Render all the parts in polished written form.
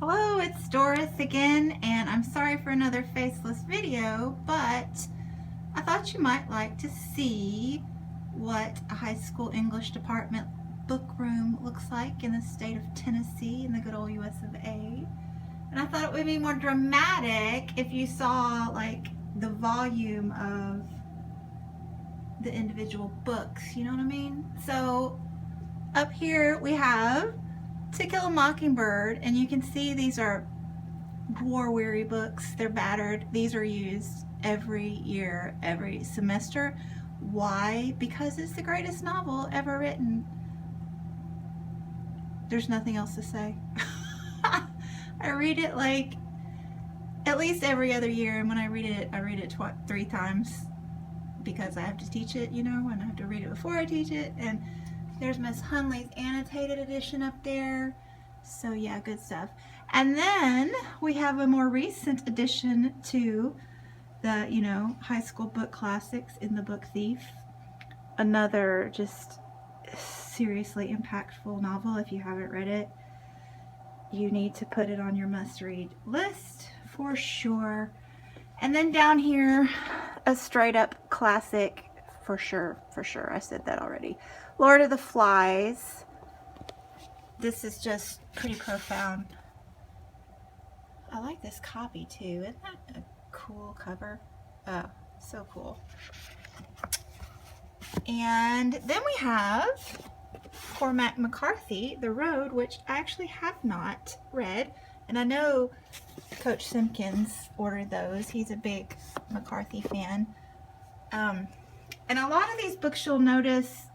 Hello, it's Doris again, and I'm sorry for another faceless video, but I thought you might like to see what a high school English department book room looks like in the state of Tennessee in the good old US of A. And I thought it would be more dramatic if you saw like the volume of the individual books, you know what I mean? So up here we have Tequila Mockingbird, and you can see these are war-weary books. They're battered. These are used every year, every semester. Why? Because it's the greatest novel ever written. There's nothing else to say. I read it like at least every other year, and when I read it 3 times because I have to teach it, you know, and I have to read it before I teach it. And there's Miss Hunley's annotated edition up there. So yeah, good stuff. And then we have a more recent addition to the, you know, high school book classics in The Book Thief. Another just seriously impactful novel. If you haven't read it, you need to put it on your must-read list for sure. And then down here, a straight up classic for sure. I said that already. Lord of the Flies. This is just pretty profound. I like this copy too. Isn't that a cool cover? Oh, so cool. And then we have Cormac McCarthy, The Road, which I actually have not read. And I know Coach Simpkins ordered those. He's a big McCarthy fan. And a lot of these books you'll notice,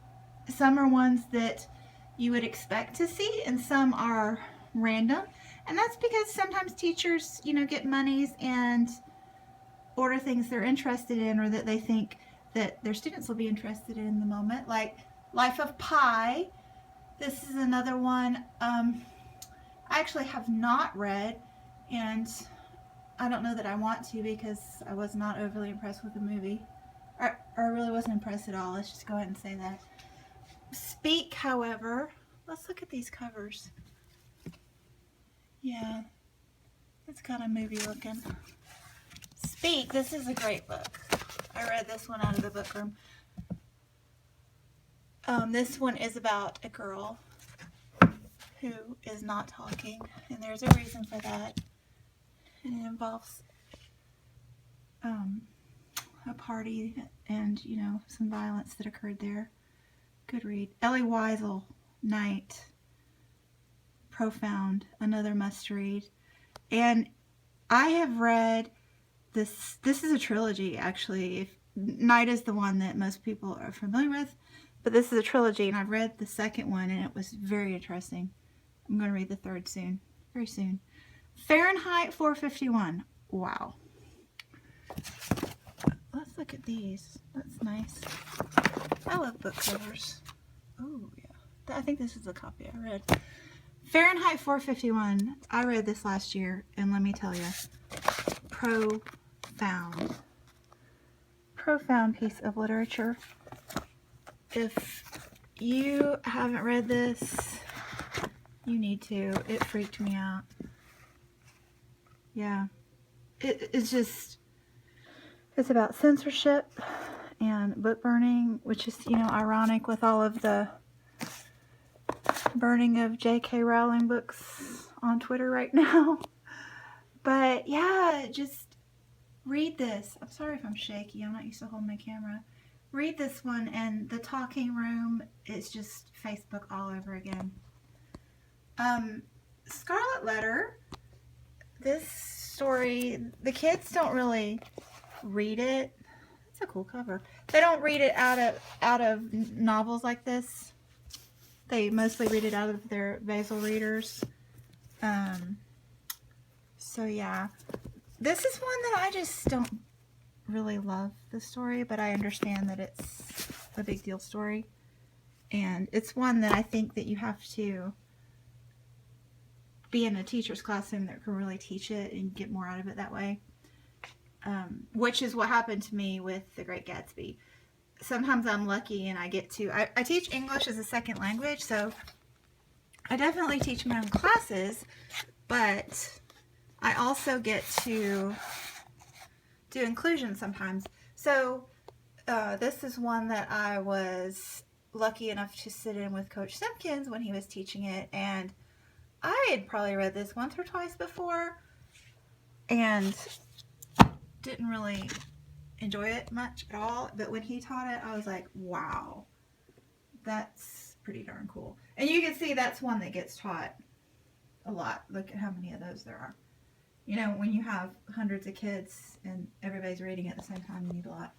some are ones that you would expect to see and some are random. And that's because sometimes teachers, you know, get monies and order things they're interested in or that they think that their students will be interested in the moment. Like Life of Pi. This is another one I actually have not read, and I don't know that I want to because I was not overly impressed with the movie. Or I really wasn't impressed at all. Let's just go ahead and say that. Speak, however, let's look at these covers. Yeah, it's kind of movie looking. Speak, this is a great book. I read this one out of the book room. This one is about a girl who is not talking, and there's a reason for that. And it involves a party and, you know, some violence that occurred there. Good read. Ellie Weisel, Night. Profound. Another must read. And I have read this. This is a trilogy, actually. Night is the one that most people are familiar with, but this is a trilogy, and I've read the second one, and it was very interesting. I'm going to read the third soon. Very soon. Fahrenheit 451. Wow. Let's look at these. That's nice. I love book covers. Oh, yeah. I think this is the copy I read. Fahrenheit 451. I read this last year, and let me tell you, profound. Profound piece of literature. If you haven't read this, you need to. It freaked me out. Yeah. It's just, it's about censorship and book burning, which is, you know, ironic with all of the burning of J.K. Rowling books on Twitter right now. But yeah, just read this. I'm sorry if I'm shaky. I'm not used to holding my camera. Read this one, and The Talking Room is just Facebook all over again. Scarlet Letter. This story, the kids don't really read it. It's a cool cover. They don't read it out of novels like this. They mostly read it out of their basal readers. So yeah, this is one that I just don't really love the story, but I understand that it's a big deal story, and it's one that I think that you have to be in a teacher's classroom that can really teach it and get more out of it that way, which is what happened to me with The Great Gatsby. Sometimes I'm lucky and I get to, I teach English as a second language, so I definitely teach my own classes, but I also get to do inclusion sometimes. So this is one that I was lucky enough to sit in with Coach Simpkins when he was teaching it, and I had probably read this once or twice before and didn't really enjoy it much at all, but when he taught it, I was like, wow, that's pretty darn cool. And you can see that's one that gets taught a lot. Look at how many of those there are. You know, when you have hundreds of kids and everybody's reading at the same time, you need a lot.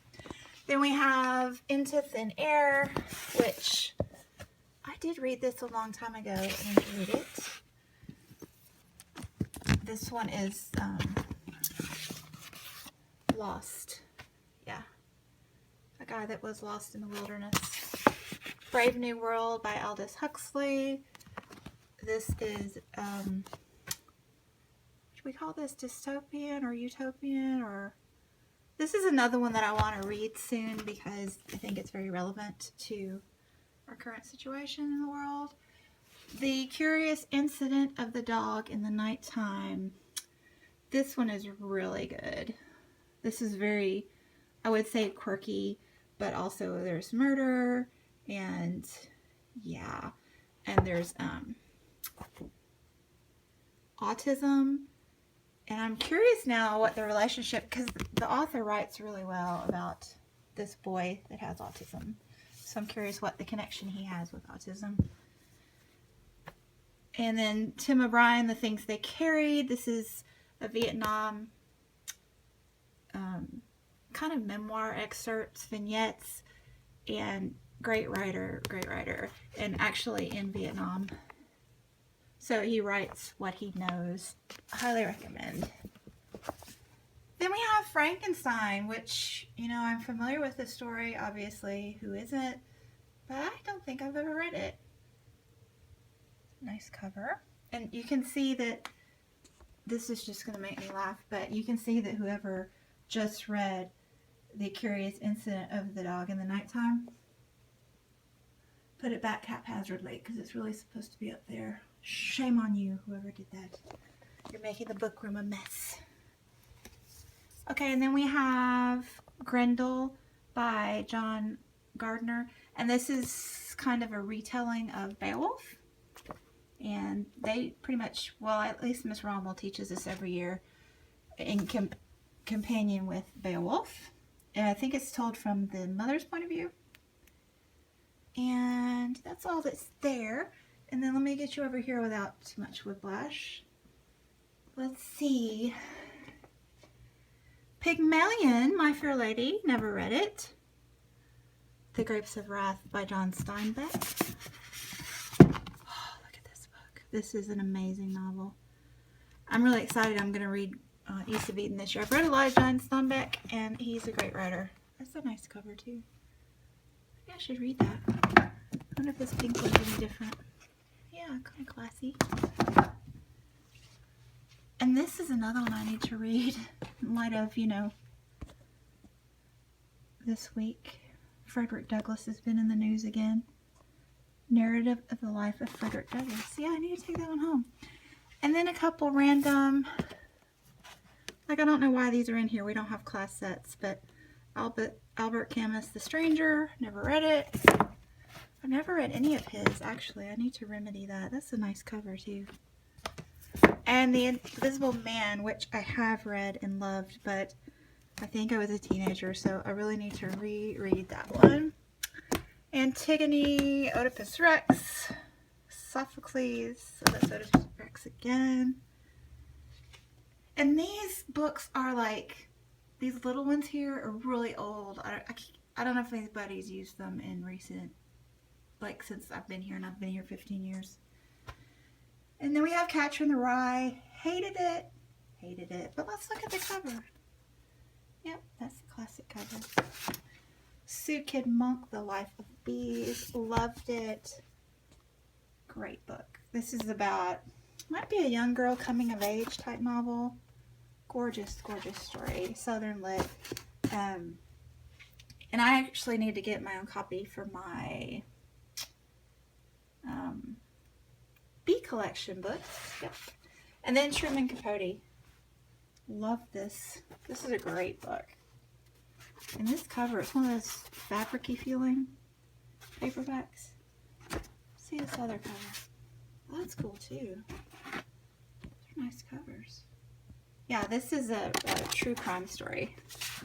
Then we have Into Thin Air, which I did read this a long time ago and enjoyed it. This one is Lost. Yeah. A guy that was lost in the wilderness. Brave New World by Aldous Huxley. This is, should we call this dystopian or utopian? Or this is another one that I want to read soon because I think it's very relevant to our current situation in the world. The Curious Incident of the Dog in the Nighttime. This one is really good. This is very, I would say, quirky, but also there's murder and yeah, and there's autism. And I'm curious now what the relationship, because the author writes really well about this boy that has autism. So I'm curious what the connection he has with autism. And then Tim O'Brien, The Things They Carried. This is a Vietnam kind of memoir excerpts, vignettes, and great writer, and actually in Vietnam. So he writes what he knows. Highly recommend. Then we have Frankenstein, which, you know, I'm familiar with the story, obviously. Who isn't? But I don't think I've ever read it. Nice cover. And you can see that, this is just going to make me laugh, but you can see that whoever just read The Curious Incident of the Dog in the Nighttime put it back haphazardly because it's really supposed to be up there. Shame on you, whoever did that. You're making the book room a mess. Okay, and then we have Grendel by John Gardner. And this is kind of a retelling of Beowulf. And they pretty much, well, at least Miss Rommel teaches this every year in companion with Beowulf. And I think it's told from the mother's point of view. And that's all that's there. And then let me get you over here without too much whiplash. Let's see. Pygmalion, My Fair Lady, never read it. The Grapes of Wrath by John Steinbeck. Oh, look at this book. This is an amazing novel. I'm really excited. I'm going to read East of Eden this year. I've read a lot of John Steinbeck, and he's a great writer. That's a nice cover, too. Maybe I should read that. I wonder if this pink one's any different. Yeah, kind of classy. And this is another one I need to read in light of, you know, this week. Frederick Douglass has been in the news again. Narrative of the Life of Frederick Douglass. Yeah, I need to take that one home. And then a couple random, like I don't know why these are in here. We don't have class sets, but Albert Camus, The Stranger. Never read it. I've never read any of his, actually. I need to remedy that. That's a nice cover, too. And The Invisible Man, which I have read and loved, but I think I was a teenager, so I really need to reread that one. Antigone, Oedipus Rex, Sophocles, so that's Oedipus Rex again. And these books are like, these little ones here are really old. I don't know if anybody's used them in recent, like since I've been here, and I've been here 15 years. And then we have Catcher in the Rye. Hated it, but let's look at the cover. Yep, that's the classic cover. Sue Kid Monk, The Life of Bees. Loved it. Great book. This is about, might be a young girl coming of age type novel. Gorgeous, gorgeous story. Southern lit. And I actually need to get my own copy for my bee collection books. Yep. And then Truman Capote. Love this. This is a great book. And this cover, it's one of those fabric-y feeling paperbacks. See this other cover. Oh, that's cool too. They're nice covers. Yeah, this is a true crime story,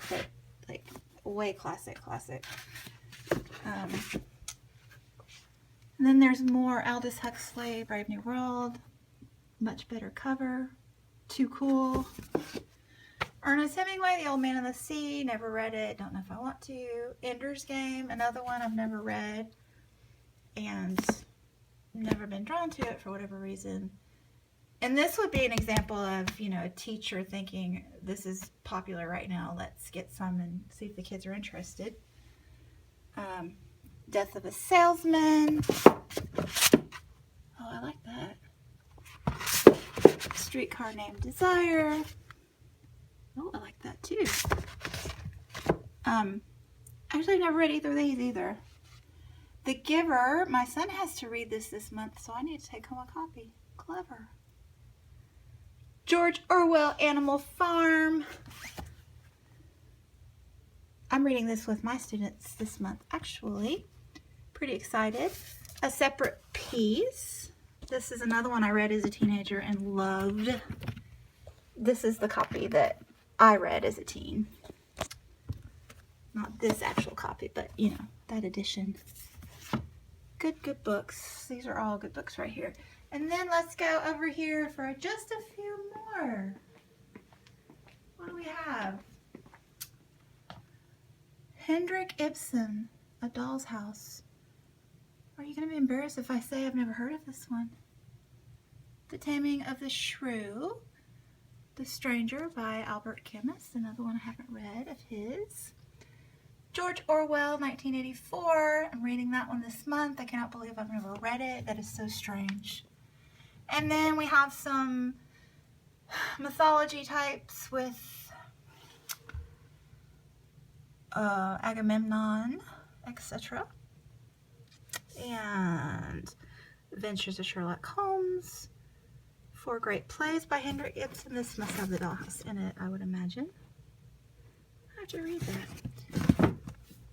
but like way classic. And then there's more Aldous Huxley, Brave New World. Much better cover. Too Cool. Ernest Hemingway, The Old Man and the Sea. Never read it. Don't know if I want to. Ender's Game, another one I've never read. And never been drawn to it for whatever reason. And this would be an example of, you know, a teacher thinking, this is popular right now. Let's get some and see if the kids are interested. Death of a Salesman. Oh, I like that. Streetcar Named Desire. Oh, I like that too. Actually, I've never read either of these either. The Giver. My son has to read this month, so I need to take home a copy. Clever. George Orwell, Animal Farm. I'm reading this with my students this month, actually. Pretty excited. A Separate Peace. This is another one I read as a teenager and loved. This is the copy that I read as a teen. Not this actual copy, but, you know, that edition. Good books. These are all good books right here. And then let's go over here for just a few more. What do we have? Henrik Ibsen, A Doll's House. Are you going to be embarrassed if I say I've never heard of this one? The Taming of the Shrew. The Stranger by Albert Camus. Another one I haven't read of his. George Orwell, 1984. I'm reading that one this month. I cannot believe I've never read it. That is so strange. And then we have some mythology types with Agamemnon, etc. And Adventures of Sherlock Holmes. 4 Great Plays by Henrik Ibsen. This must have the dollhouse in it, I would imagine. I have to read that.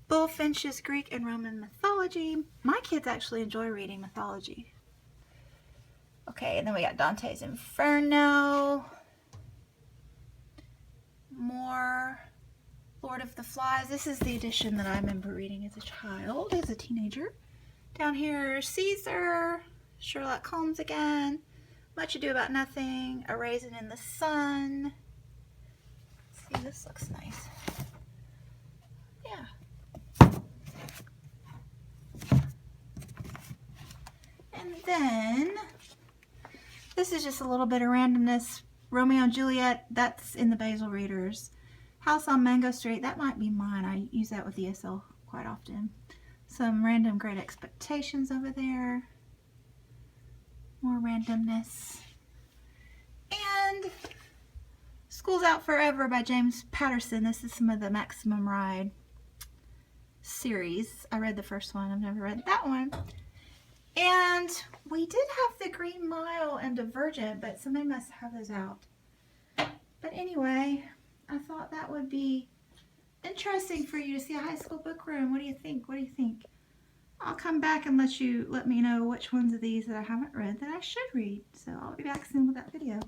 Bulfinch's Greek and Roman mythology. My kids actually enjoy reading mythology. Okay, and then we got Dante's Inferno. More Lord of the Flies. This is the edition that I remember reading as a child, as a teenager. Down here, Caesar, Sherlock Holmes again, Much Ado About Nothing, A Raisin in the Sun. See, this looks nice. Yeah. And then, this is just a little bit of randomness. Romeo and Juliet, that's in the Basil Readers. House on Mango Street, that might be mine. I use that with ESL quite often. Some random Great Expectations over there. More randomness. And School's Out Forever by James Patterson. This is some of the Maximum Ride series. I read the first one. I've never read that one. And we did have The Green Mile and Divergent, but somebody must have those out. But anyway, I thought that would be interesting for you to see a high school book room. What do you think? What do you think? I'll come back and let me know which ones of these that I haven't read that I should read. So I'll be back soon with that video.